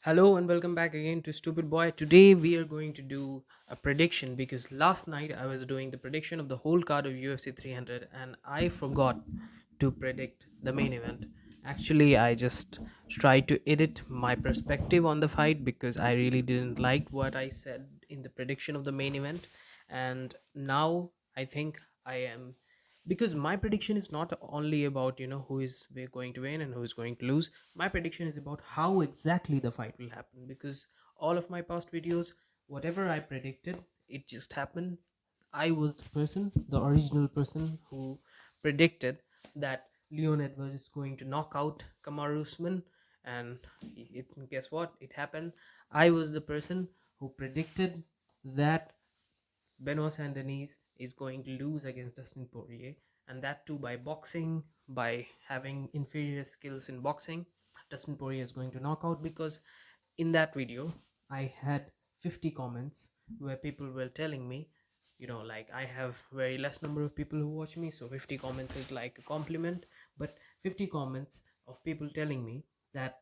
Hello and welcome back again to Stupid Boy. Today we are going to do a prediction because last night I was doing the prediction of the whole card of UFC 300 and I forgot to predict the main event. Actually, I just tried to edit my perspective on the fight because I really didn't like what I said in the prediction of the main event, and now I think I am, because my prediction is not only about who is going to win and who is going to lose. My prediction is about how exactly the fight will happen, because all of my past videos, whatever I predicted, it just happened. I was the original person who predicted that Leon Edwards is going to knock out Kamaru Usman, and guess what, it happened. I was the person who predicted that Benoit Saint Denis is going to lose against Dustin Poirier, and that too by boxing, by having inferior skills in boxing. Dustin Poirier is going to knock out, because in that video I had 50 comments where people were telling me, like, I have very less number of people who watch me, so 50 comments is like a compliment, but 50 comments of people telling me that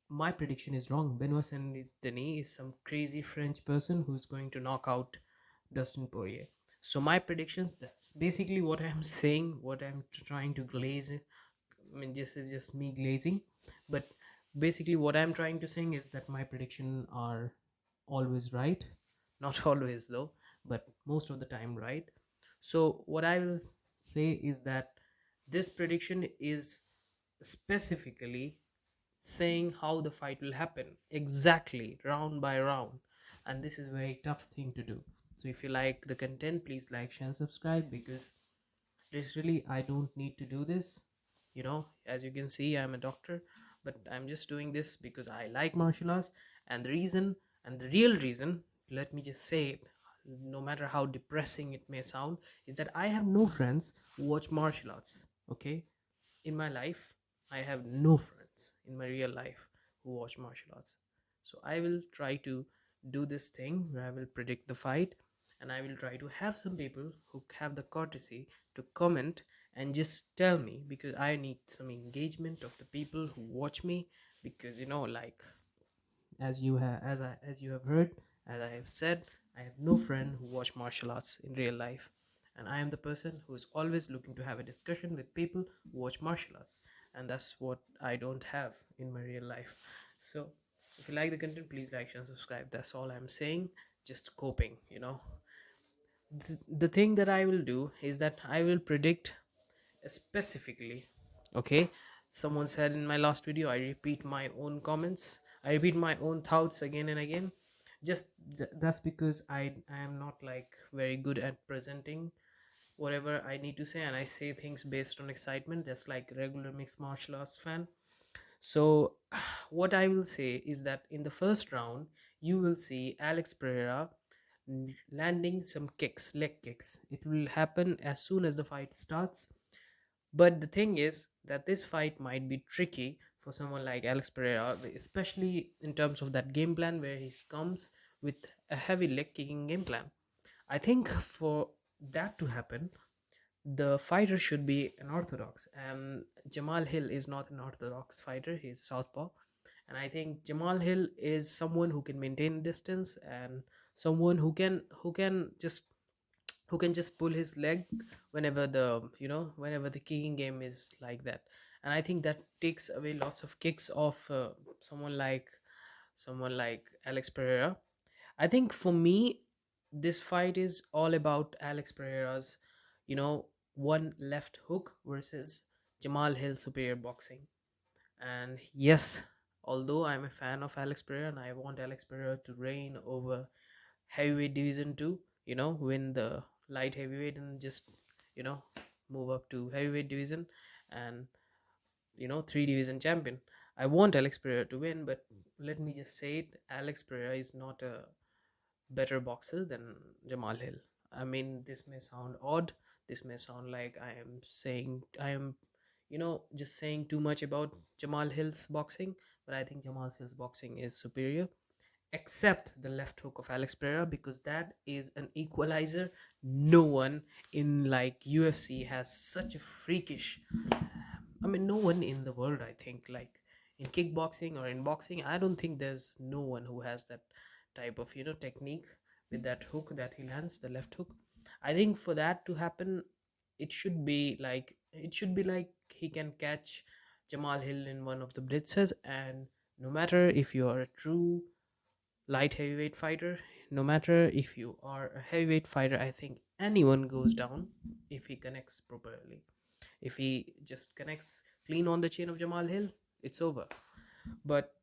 my prediction is wrong. Benoit Saint Denis is some crazy French person who's going to knock out Dustin Poirier. So my predictions, that's basically what I'm saying, what I'm trying to glaze. I mean, this is just me glazing, but basically what I'm trying to saying is that my prediction are always right. Not always though, but most of the time right. So what I will say is that this prediction is specifically saying how the fight will happen exactly round by round, and this is a very tough thing to do. So if you like the content, please like, share, and subscribe, because literally I don't need to do this. As you can see, I'm a doctor, but I'm just doing this because I like martial arts. And the reason, and the real reason, let me just say it, no matter how depressing it may sound, is that I have no friends who watch martial arts. Okay, in my life, I have no friends in my real life who watch martial arts. So I will try to do this thing where I will predict the fight, and I will try to have some people who have the courtesy to comment and just tell me, because I need some engagement of the people who watch me. Because like, as you have heard, as I have said, I have no friend who watch martial arts in real life, and I am the person who is always looking to have a discussion with people who watch martial arts, and that's what I don't have in my real life. So if you like the content, please like, share, and subscribe. That's all I'm saying. Just coping. The thing that I will do is that I will predict specifically. Okay, someone said in my last video, I repeat my own comments, I repeat my own thoughts again and again. Just that's because I am not like very good at presenting whatever I need to say, and I say things based on excitement, just like regular mixed martial arts fan. So what I will say is that in the first round, you will see Alex Pereira landing some kicks, leg kicks. It will happen as soon as the fight starts. But the thing is that this fight might be tricky for someone like Alex Pereira, especially in terms of that game plan where he comes with a heavy leg kicking game plan. I think for that to happen, the fighter should be an orthodox, and Jamal Hill is not an orthodox fighter. He's southpaw, and I think Jamal Hill is someone who can maintain distance, and someone who can just pull his leg whenever the kicking game is like that. And I think that takes away lots of kicks off someone like Alex Pereira. I think for me, this fight is all about Alex Pereira's, one left hook versus Jamal Hill superior boxing. And yes, although I'm a fan of Alex Pereira and I want Alex Pereira to reign over heavyweight division 2, win the light heavyweight and just, you know, move up to heavyweight division, and, 3 division champion. I want Alex Pereira to win, but let me just say it, Alex Pereira is not a better boxer than Jamal Hill. I mean, this may sound odd. This may sound like I am just saying too much about Jamal Hill's boxing, but I think Jamal Hill's boxing is superior, except the left hook of Alex Pereira, because that is an equalizer. No one in like UFC has such a freakish. I mean, no one in the world, I think, like, in kickboxing or in boxing, I don't think there's no one who has that type of technique with that hook that he lands, the left hook. I think for that to happen, it should be like he can catch Jamal Hill in one of the blitzes, and no matter if you are a true light heavyweight fighter, no matter if you are a heavyweight fighter, I think anyone goes down if he connects properly. If he just connects clean on the chain of Jamal Hill, it's over. But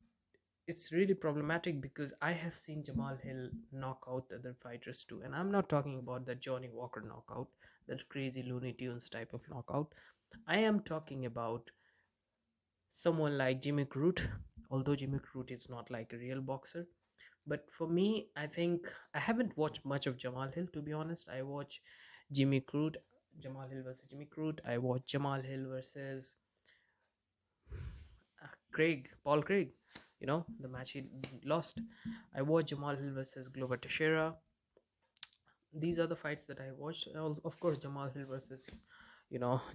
it's really problematic because I have seen Jamal Hill knock out other fighters too. And I'm not talking about the Johnny Walker knockout, that crazy Looney Tunes type of knockout. I am talking about someone like Jimmy Crute, although Jimmy Crute is not like a real boxer. But for me, I think I haven't watched much of Jamal Hill, to be honest. I watch Jimmy Crute, Jamal Hill versus Jimmy Crute. I watch Jamal Hill versus Paul Craig, the match he lost. I watched Jamal Hill versus Glover Teixeira. These are the fights that I watched. Of course, Jamal Hill versus,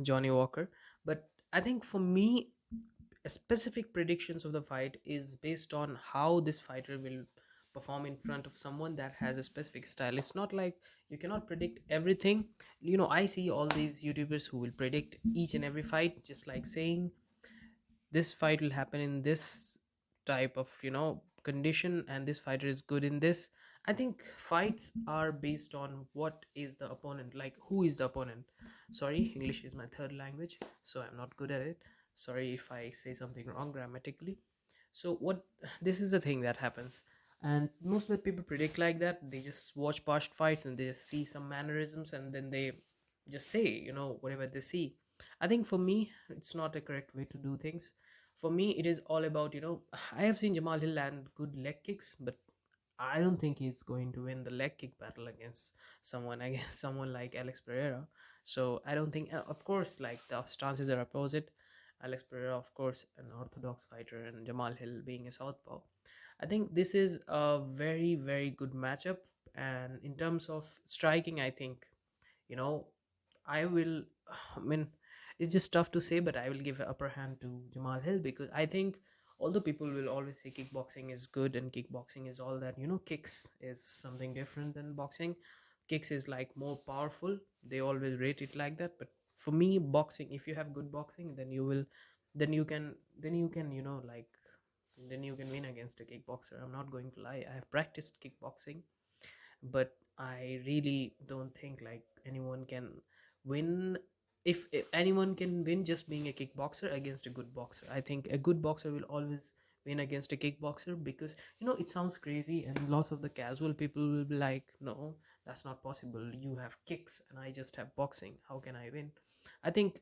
Johnny Walker. But I think for me, a specific predictions of the fight is based on how this fighter will perform in front of someone that has a specific style. It's not like you cannot predict everything. I see all these YouTubers who will predict each and every fight, just like saying this fight will happen in this type of condition, and this fighter is good in this. I think fights are based on what is the opponent, like who is the opponent. Sorry, English is my third language, so I'm not good at it. Sorry if I say something wrong grammatically. So what this is the thing that happens, and most of the people predict like that. They just watch past fights and they just see some mannerisms, and then they just say whatever they see. I think for me, it's not a correct way to do things. For me, it is all about I have seen Jamal Hill land good leg kicks, but I don't think he's going to win the leg kick battle against someone against someone like Alex Pereira. So I don't think, of course, like the stances are opposite. Alex Pereira, of course, an orthodox fighter, and Jamal Hill being a southpaw. I think this is a very, very good matchup. And in terms of striking, I think, you know, I will, I mean, it's just tough to say, but I will give an upper hand to Jamal Hill because I think, although people will always say kickboxing is good and kickboxing is all that, kicks is something different than boxing. Kicks is like more powerful. They always rate it like that. But for me, boxing, if you have good boxing, then you can, then you can win against a kickboxer. I'm not going to lie. I have practiced kickboxing, but I really don't think like anyone can win. If anyone can win just being a kickboxer against a good boxer, I think a good boxer will always win against a kickboxer because it sounds crazy, and lots of the casual people will be like, no, that's not possible. You have kicks and I just have boxing. How can I win? I think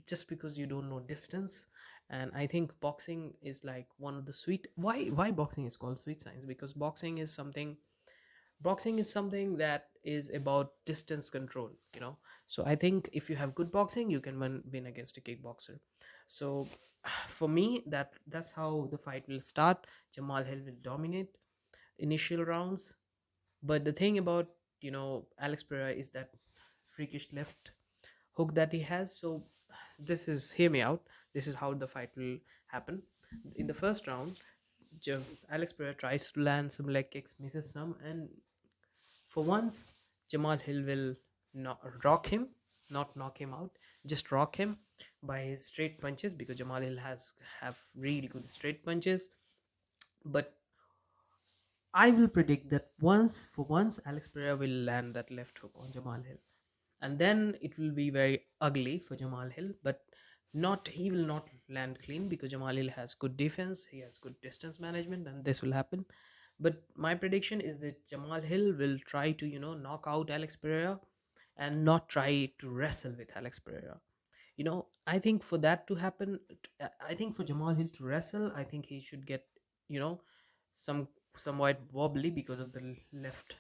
just because you don't know distance. And I think boxing is like one of the sweet, why boxing is called sweet science, because boxing is something that is about distance control. So I think if you have good boxing, you can win against a kickboxer. So for me, that's how the fight will start. Jamal Hill will dominate initial rounds, but the thing about Alex Pereira is that freakish left hook that he has. So this is, hear me out, this is how the fight will happen. In the first round, Alex Pereira tries to land some leg kicks, misses some, and for once, Jamal Hill will not rock him, not knock him out, just rock him by his straight punches, because Jamal Hill have really good straight punches. But I will predict that once Alex Pereira will land that left hook on Jamal Hill, and then it will be very ugly for Jamal Hill. But not he will not land clean because Jamal Hill has good defense, he has good distance management, and this will happen. But my prediction is that Jamal Hill will try to knock out Alex Pereira and not try to wrestle with Alex Pereira. I think for that to happen, I think for Jamal Hill to wrestle, I think he should get you know some somewhat wobbly because of the left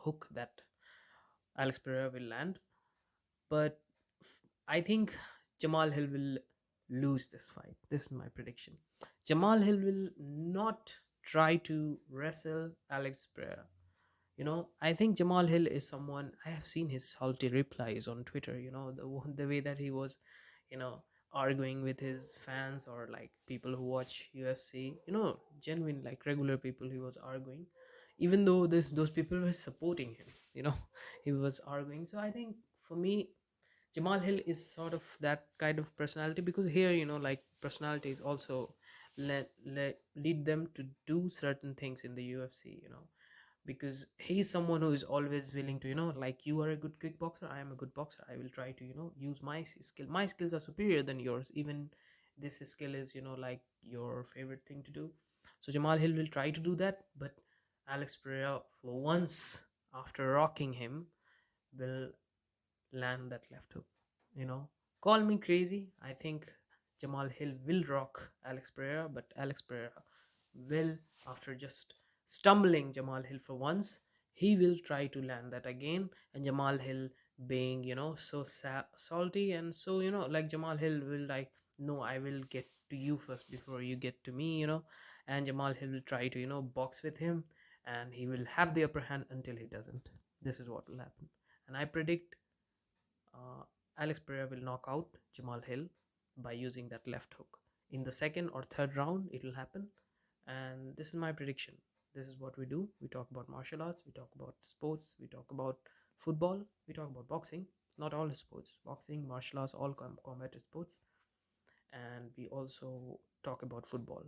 hook that Alex Pereira will land. But I think Jamal Hill will lose this fight. This is my prediction. Jamal Hill will not try to wrestle Alex Pereira. I think Jamal Hill is someone, I have seen his salty replies on Twitter. The way that he was, you know, arguing with his fans or like people who watch UFC, genuine like regular people, he was arguing, even though this those people were supporting him, he was arguing. So I think for me, Jamal Hill is sort of that kind of personality, because here, like personalities also lead them to do certain things in the UFC, because he's someone who is always willing to, like, you are a good kickboxer, I am a good boxer, I will try to, use my skill. My skills are superior than yours, even this skill is, like your favorite thing to do. So Jamal Hill will try to do that, but Alex Pereira, for once, after rocking him, will land that left hook. You know, call me crazy. I think Jamal Hill will rock Alex Pereira, but Alex Pereira will, after just stumbling Jamal Hill for once, he will try to land that again. And Jamal Hill, being, so salty, and so, like Jamal Hill will like, no, I will get to you first before you get to me, and Jamal Hill will try to, box with him, and he will have the upper hand until he doesn't. This is what will happen. And I predict uh, Alex Pereira will knock out Jamal Hill by using that left hook. In the second or third round, it will happen. And this is my prediction. This is what we do. We talk about martial arts, we talk about sports, we talk about football, we talk about boxing. Not all sports, boxing, martial arts, all combat sports. And we also talk about football.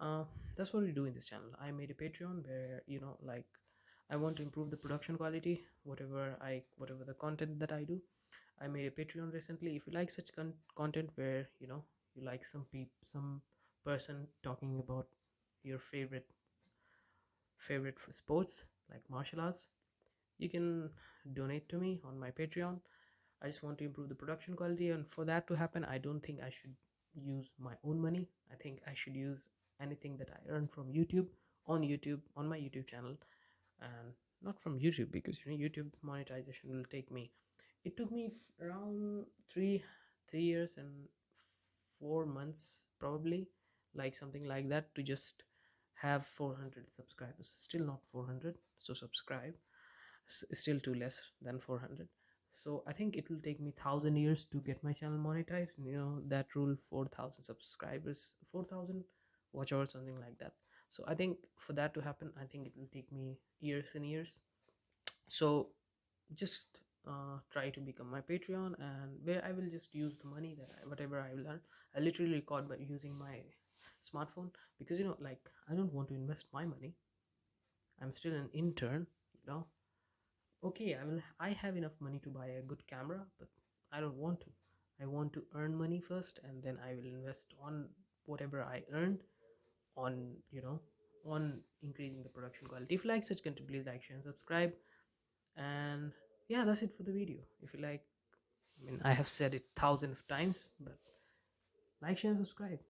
uh, that's what we do in this channel. I made a Patreon where, like, I want to improve the production quality, whatever the content that I do. I made a Patreon recently. If you like such content where, you like some person talking about your favorite sports like martial arts, you can donate to me on my Patreon. I just want to improve the production quality, and for that to happen, I don't think I should use my own money. I think I should use anything that I earn from YouTube, on my YouTube channel, and not from YouTube, because YouTube monetization will take me. It took me around 3 years and 4 months, probably, like something like that, to just have 400 subscribers. Still not 400, so subscribe. Still too less than 400. So I think it will take me 1,000 years to get my channel monetized. That rule, 4,000 subscribers, 4,000 watch hours, something like that. So I think for that to happen, I think it will take me years and years. So just try to become my Patreon, and where I will just use the money that whatever I will earn. I literally record by using my smartphone, because like, I don't want to invest my money. I'm still an intern, you know okay, I have enough money to buy a good camera, but I don't want to. I want to earn money first, and then I will invest on whatever I earned on, on increasing the production quality. If you like such content, please like, share, and subscribe. And yeah, that's it for the video. If you like, I mean, I have said it thousands of times, but like, share, and subscribe.